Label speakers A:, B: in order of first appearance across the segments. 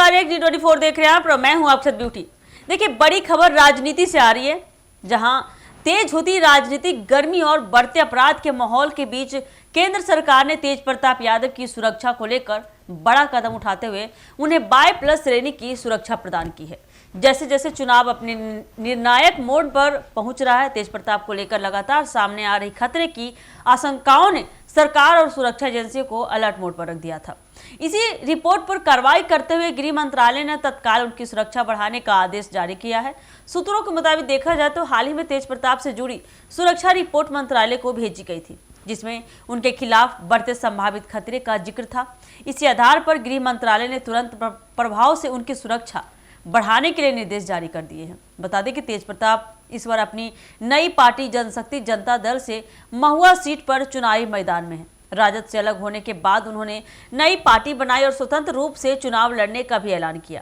A: नमस्कार, एक G24 देख रहे हैं आप और मैं हूं अक्षत ब्यूटी। देखिए, बड़ी खबर राजनीति से आ रही है, जहां तेज होती राजनीतिक गर्मी और बढ़ते अपराध के माहौल के बीच केंद्र सरकार ने तेज प्रताप यादव की सुरक्षा को लेकर बड़ा कदम उठाते हुए उन्हें बाय+ श्रेणी की सुरक्षा प्रदान की है। जैसे जैसे चुनाव अपने निर्णायक मोड़ पर पहुंच रहा है, तेज प्रताप को लेकर लगातार सामने आ रही खतरे की आशंकाओं ने सरकार और सुरक्षा एजेंसियों को अलर्ट मोड पर रख दिया था। इसी रिपोर्ट पर कार्रवाई करते हुए गृह मंत्रालय ने तत्काल उनकी सुरक्षा बढ़ाने का आदेश जारी किया है। सूत्रों के मुताबिक देखा जाए तो हाल ही में तेज प्रताप से जुड़ी सुरक्षा रिपोर्ट मंत्रालय को भेजी गई थी, जिसमें उनके खिलाफ बढ़ते संभावित खतरे का जिक्र था। इसी आधार पर गृह मंत्रालय ने तुरंत प्रभाव से उनकी सुरक्षा बढ़ाने के लिए निर्देश जारी कर दिए हैं। बता दें कि तेज प्रताप इस बार अपनी नई पार्टी जनशक्ति जनता दल से महुआ सीट पर चुनावी मैदान में है। राजद से अलग होने के बाद उन्होंने नई पार्टी बनाई और स्वतंत्र रूप से चुनाव लड़ने का भी ऐलान किया।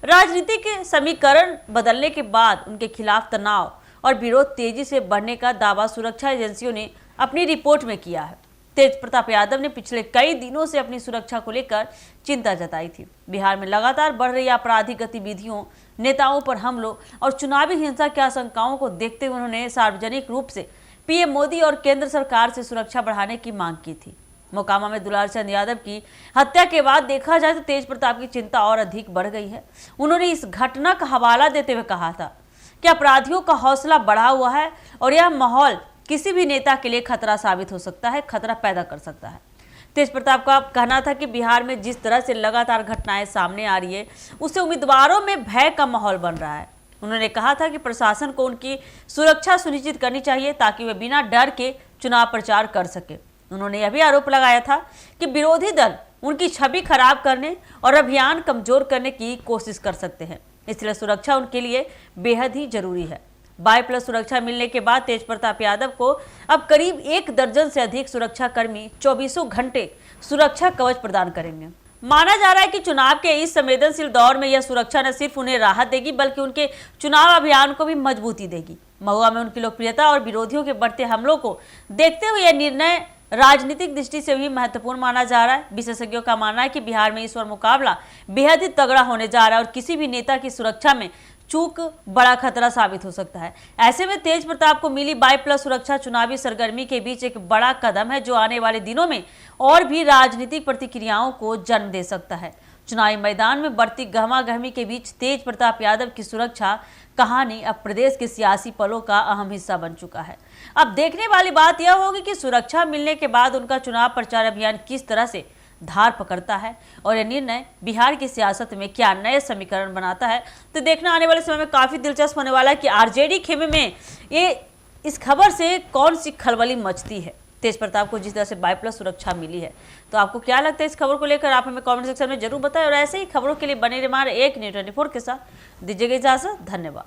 A: राजनीतिक समीकरण बदलने के बाद उनके खिलाफ तनाव और विरोध तेजी से बढ़ने का दावा सुरक्षा एजेंसियों ने अपनी रिपोर्ट में किया है। तेज प्रताप यादव ने पिछले कई दिनों से अपनी सुरक्षा को लेकर चिंता जताई थी। बिहार में लगातार बढ़ रही आपराधिक गतिविधियों, नेताओं पर हमलों और चुनावी हिंसा की आशंकाओं को देखते हुए उन्होंने सार्वजनिक रूप से पीएम मोदी और केंद्र सरकार से सुरक्षा बढ़ाने की मांग की थी। मोकामा में दुलार चंद यादव की हत्या के बाद देखा जाए तो तेज प्रताप की चिंता और अधिक बढ़ गई है। उन्होंने इस घटना का हवाला देते हुए कहा था कि अपराधियों का हौसला बढ़ा हुआ है और यह माहौल किसी भी नेता के लिए खतरा साबित हो सकता है, खतरा पैदा कर सकता है। तेज प्रताप का कहना था कि बिहार में जिस तरह से लगातार घटनाएं सामने आ रही है, उससे उम्मीदवारों में भय का माहौल बन रहा है। उन्होंने कहा था कि प्रशासन को उनकी सुरक्षा सुनिश्चित करनी चाहिए ताकि वे बिना डर के चुनाव प्रचार कर सके। उन्होंने यह भी आरोप लगाया था कि विरोधी दल उनकी छवि खराब करने और अभियान कमजोर करने की कोशिश कर सकते हैं, इसलिए सुरक्षा उनके लिए बेहद ही जरूरी है। बाय+ सुरक्षा मिलने के बाद तेज प्रताप यादव को अब करीब 1 दर्जन से अधिक सुरक्षा कर्मी 24 घंटे सुरक्षा कवच प्रदान करेंगे। माना जा रहा है कि चुनाव के इस संवेदनशील दौर में यह सुरक्षा न सिर्फ उन्हें राहत देगी बल्कि उनके चुनाव अभियान को भी मजबूती देगी। महुआ में उनकी लोकप्रियता और विरोधियों के बढ़ते हमलों को देखते हुए यह निर्णय राजनीतिक दृष्टि से भी महत्वपूर्ण माना जा रहा है। विशेषज्ञों का मानना है कि बिहार में इस बार मुकाबला बेहद ही तगड़ा होने जा रहा है और किसी भी नेता की सुरक्षा में चूक बड़ा खतरा साबित हो सकता है। ऐसे में तेज प्रताप को मिली बाय+ सुरक्षा चुनावी सरगर्मी के बीच एक बड़ा कदम है, जो आने वाले दिनों में और भी राजनीतिक प्रतिक्रियाओं को जन्म दे सकता है। चुनावी मैदान में बढ़ती गहमागहमी के बीच तेज प्रताप यादव की सुरक्षा कहानी अब प्रदेश के सियासी पलों का अहम हिस्सा बन चुका है। अब देखने वाली बात यह होगी कि सुरक्षा मिलने के बाद उनका चुनाव प्रचार अभियान किस तरह से धार पकड़ता है और यह निर्णय बिहार की सियासत में क्या नए समीकरण बनाता है। तो देखना आने वाले समय में काफी दिलचस्प होने वाला है कि आरजेडी खेमे में ये इस खबर से कौन सी खलबली मचती है। तेज प्रताप को जिस तरह से बाय+ सुरक्षा मिली है, तो आपको क्या लगता है इस खबर को लेकर? आप हमें कमेंट सेक्शन में जरूर बताएं और ऐसे ही खबरों के लिए बने रहिए हमारे एक G24 के साथ। दीजिएगा इजाजत, धन्यवाद।